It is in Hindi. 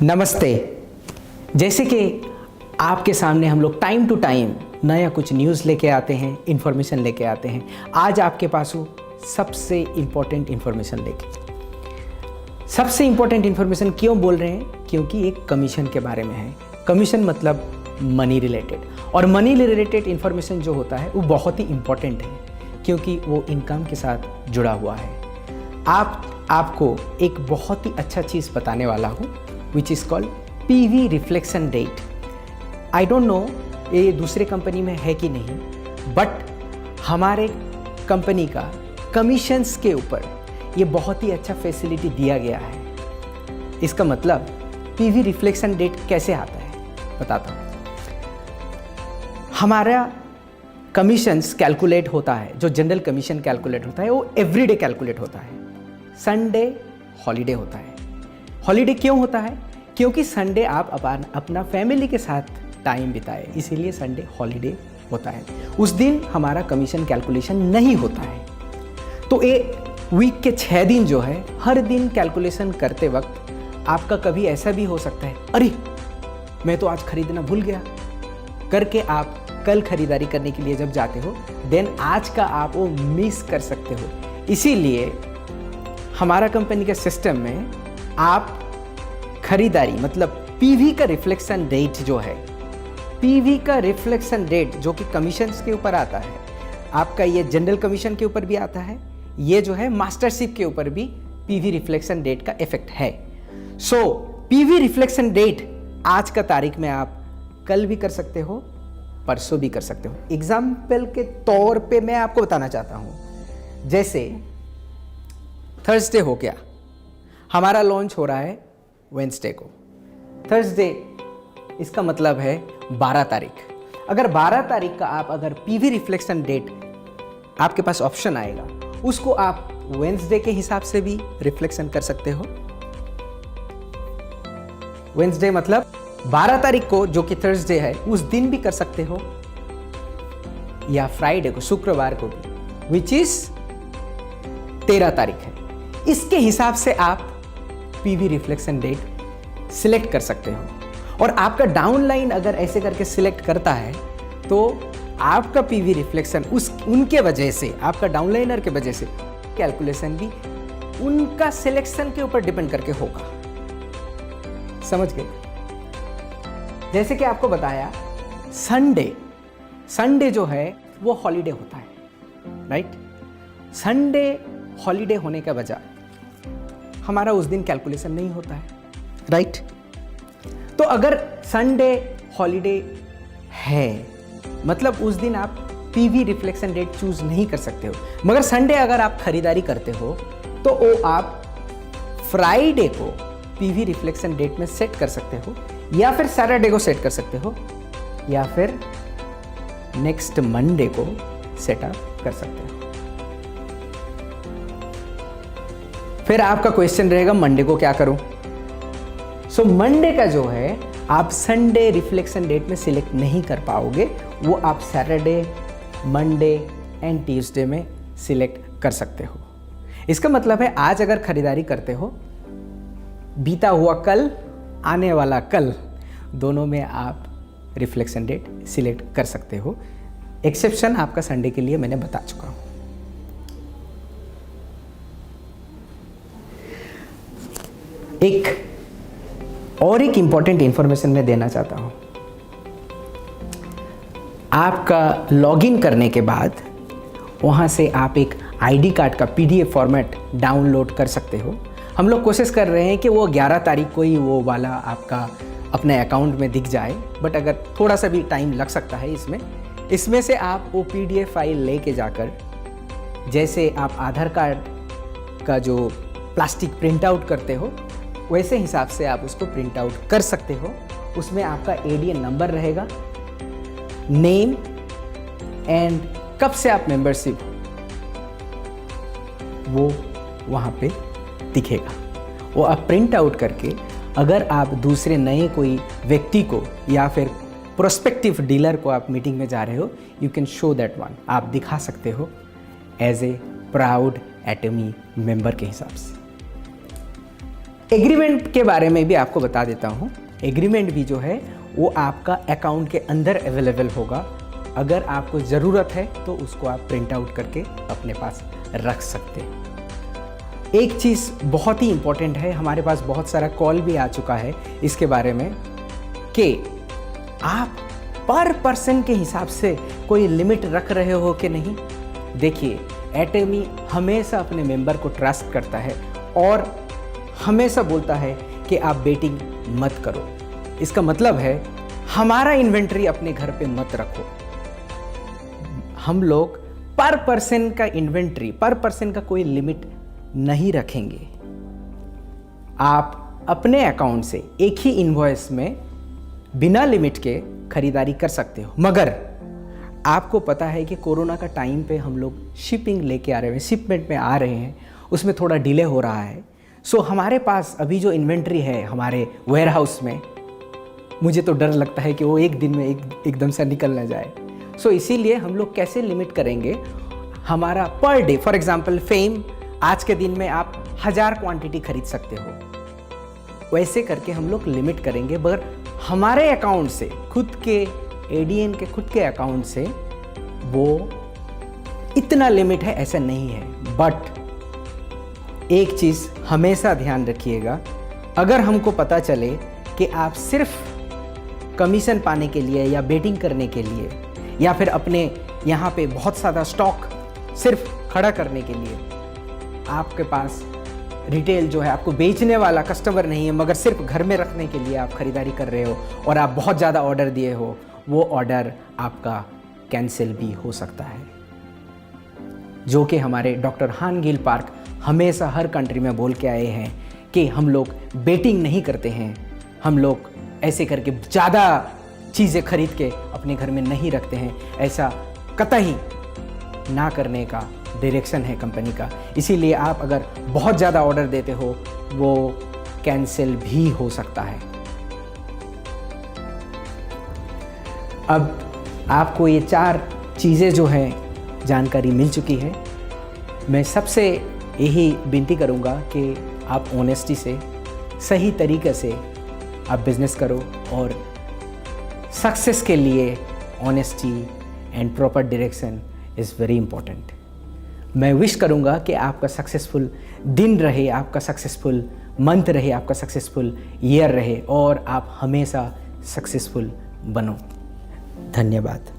नमस्ते। जैसे कि आपके सामने हम लोग टाइम टू टाइम नया कुछ न्यूज़ लेके आते हैं, इन्फॉर्मेशन लेके आते हैं। आज आपके पास हूँ सबसे इम्पोर्टेंट इन्फॉर्मेशन लेके। सबसे इम्पोर्टेंट इन्फॉर्मेशन क्यों बोल रहे हैं? क्योंकि एक कमीशन के बारे में है। कमीशन मतलब मनी रिलेटेड, और मनी रिलेटेड इन्फॉर्मेशन जो होता है वो बहुत ही इम्पोर्टेंट है क्योंकि वो इनकम के साथ जुड़ा हुआ है। आपको एक बहुत ही अच्छा चीज़ बताने वाला हूँ which is called PV reflection rate. I don't know ये दूसरे कंपनी में है कि नहीं, बट हमारे कंपनी का कमीशंस के ऊपर ये बहुत ही अच्छा फैसिलिटी दिया गया है। इसका मतलब PV रिफ्लेक्शन रेट कैसे आता है बताता हूँ। हमारा कमीशंस कैलकुलेट होता है, जो जनरल कमीशन कैलकुलेट होता है वो एवरीडे कैलकुलेट होता है। संडे हॉलीडे होता है। हॉलीडे क्यों होता है? क्योंकि संडे आप अपना फैमिली के साथ टाइम बिताए, इसीलिए संडे हॉलीडे होता है। उस दिन हमारा कमीशन कैलकुलेशन नहीं होता है। तो एक वीक के 6 दिन जो है, हर दिन कैलकुलेशन करते वक्त आपका कभी ऐसा भी हो सकता है, अरे मैं तो आज खरीदना भूल गया करके आप कल खरीदारी करने के लिए जब जाते हो, देन आज का आप वो मिस कर सकते हो। इसीलिए हमारा कंपनी के सिस्टम में आप खरीदारी मतलब PV का रिफ्लेक्शन रेट जो है, PV का रिफ्लेक्शन रेट जो कि कमीशंस के ऊपर आता है, आपका ये जनरल कमीशन के ऊपर भी आता है, ये जो है मास्टरशिप के ऊपर भी PV रिफ्लेक्शन रेट का इफेक्ट है। सो PV रिफ्लेक्शन रेट आज का तारीख में आप कल भी कर सकते हो, परसों भी कर सकते हो। एग्जाम्पल के तौर पे मैं आपको बताना चाहता हूं, जैसे थर्सडे हो गया, हमारा लॉन्च हो रहा है वेडनेसडे को। थर्सडे इसका मतलब है 12 तारीख। अगर 12 तारीख का आप अगर PV रिफ्लेक्शन रेट आपके पास ऑप्शन आएगा, उसको आप वेडनेसडे के हिसाब से भी रिफ्लेक्शन कर सकते हो। वेडनेसडे मतलब 12 तारीख को जो कि थर्सडे है, उस दिन भी कर सकते हो, या फ्राइडे को, शुक्रवार को भी, विच इज 13 तारीख है। इसके हिसाब से आप PV रिफ्लेक्शन रेट सिलेक्ट कर सकते हो। और आपका डाउनलाइन अगर ऐसे करके सिलेक्ट करता है तो आपका PV रिफ्लेक्शन उनके वजह से, आपका डाउनलाइनर के वजह से कैलकुलेशन भी उनका सिलेक्शन के ऊपर डिपेंड करके होगा। समझ गए? जैसे कि आपको बताया, संडे जो है वो हॉलीडे होता है, राइट? संडे हॉलीडे होने का वजह हमारा उस दिन कैलकुलेशन नहीं होता है, राइट? तो अगर संडे हॉलीडे है मतलब उस दिन आप PV रिफ्लेक्शन रेट चूज नहीं कर सकते हो। मगर संडे अगर आप खरीदारी करते हो तो वो आप फ्राइडे को PV रिफ्लेक्शन रेट में सेट कर सकते हो, या फिर सैटरडे को सेट कर सकते हो, या फिर नेक्स्ट मंडे को सेटअप कर सकते हो। फिर आपका क्वेश्चन रहेगा मंडे को क्या करूं? सो मंडे का जो है आप संडे रिफ्लेक्शन रेट में सिलेक्ट नहीं कर पाओगे, वो आप सैटरडे, मंडे एंड ट्यूसडे में सिलेक्ट कर सकते हो। इसका मतलब है आज अगर खरीदारी करते हो, बीता हुआ कल, आने वाला कल, दोनों में आप रिफ्लेक्शन रेट सिलेक्ट कर सकते हो। एक्सेप्शन आपका संडे के लिए मैंने बता चुका हूं। एक इंपॉर्टेंट इंफॉर्मेशन मैं देना चाहता हूं। आपका लॉगिन करने के बाद वहां से आप एक ID कार्ड का PDF फॉर्मेट डाउनलोड कर सकते हो। हम लोग कोशिश कर रहे हैं कि वो 11 तारीख को ही वो वाला आपका अपने अकाउंट में दिख जाए, बट अगर थोड़ा सा भी टाइम लग सकता है इसमें से आप वो PDF फाइल लेके जाकर, जैसे आप आधार कार्ड का जो प्लास्टिक प्रिंट आउट करते हो, वैसे हिसाब से आप उसको प्रिंट आउट कर सकते हो। उसमें आपका ADN नंबर रहेगा, नेम एंड कब से आप मेंबरशिप वो वहाँ पे दिखेगा। वो आप प्रिंट आउट करके अगर आप दूसरे नए कोई व्यक्ति को या फिर प्रोस्पेक्टिव डीलर को आप मीटिंग में जा रहे हो, you can show that one, आप दिखा सकते हो एज ए प्राउड एटमी मेंबर के हिसाब से। एग्रीमेंट के बारे में भी आपको बता देता हूँ। एग्रीमेंट भी जो है वो आपका अकाउंट के अंदर अवेलेबल होगा। अगर आपको ज़रूरत है तो उसको आप प्रिंट आउट करके अपने पास रख सकते हैं। एक चीज़ बहुत ही इम्पोर्टेंट है, हमारे पास बहुत सारा कॉल भी आ चुका है इसके बारे में कि आप पर पर्सन के हिसाब से कोई लिमिट रख रहे हो कि नहीं। देखिए, एटमी हमेशा अपने मेंबर को ट्रस्ट करता है और हमेशा बोलता है कि आप बेटिंग मत करो। इसका मतलब है हमारा इन्वेंट्री अपने घर पे मत रखो। हम लोग पर पर्सन का इन्वेंट्री, पर पर्सन का कोई लिमिट नहीं रखेंगे। आप अपने अकाउंट से एक ही इनवॉइस में बिना लिमिट के खरीदारी कर सकते हो। मगर आपको पता है कि कोरोना का टाइम पे हम लोग शिपिंग लेके आ रहे हैं, शिपमेंट में आ रहे हैं, उसमें थोड़ा डिले हो रहा है। सो हमारे पास अभी जो इन्वेंट्री है हमारे वेयरहाउस में, मुझे तो डर लगता है कि वो एक दिन में एकदम से निकल ना जाए। सो इसीलिए हम लोग कैसे लिमिट करेंगे हमारा per day. For example fame, आज के दिन में आप 1000 क्वांटिटी खरीद सकते हो। वैसे करके हम लोग लिमिट करेंगे, मगर हमारे अकाउंट से, खुद के एडीएन के खुद के अकाउंट से वो इतना लिमिट है ऐसा नहीं है। बट एक चीज़ हमेशा ध्यान रखिएगा, अगर हमको पता चले कि आप सिर्फ कमीशन पाने के लिए या बेटिंग करने के लिए या फिर अपने यहाँ पे बहुत ज़्यादा स्टॉक सिर्फ खड़ा करने के लिए, आपके पास रिटेल जो है आपको बेचने वाला कस्टमर नहीं है, मगर सिर्फ घर में रखने के लिए आप खरीदारी कर रहे हो और आप बहुत ज़्यादा ऑर्डर दिए हो, वो ऑर्डर आपका कैंसिल भी हो सकता है। जो कि हमारे डॉक्टर हान गिल पार्क हमेशा हर कंट्री में बोल के आए हैं कि हम लोग बेटिंग नहीं करते हैं, हम लोग ऐसे करके ज़्यादा चीज़ें खरीद के अपने घर में नहीं रखते हैं। ऐसा कतई ना करने का डायरेक्शन है कंपनी का। इसीलिए आप अगर बहुत ज़्यादा ऑर्डर देते हो वो कैंसिल भी हो सकता है। अब आपको ये 4 चीज़ें जो हैं जानकारी मिल चुकी है। मैं सबसे यही विनती करूँगा कि आप ऑनेस्टी से, सही तरीके से आप बिज़नेस करो और सक्सेस के लिए honesty and proper direction is very important. मैं विश करूँगा कि आपका सक्सेसफुल दिन रहे, आपका सक्सेसफुल मंथ रहे, आपका सक्सेसफुल ईयर रहे और आप हमेशा सक्सेसफुल बनो। धन्यवाद।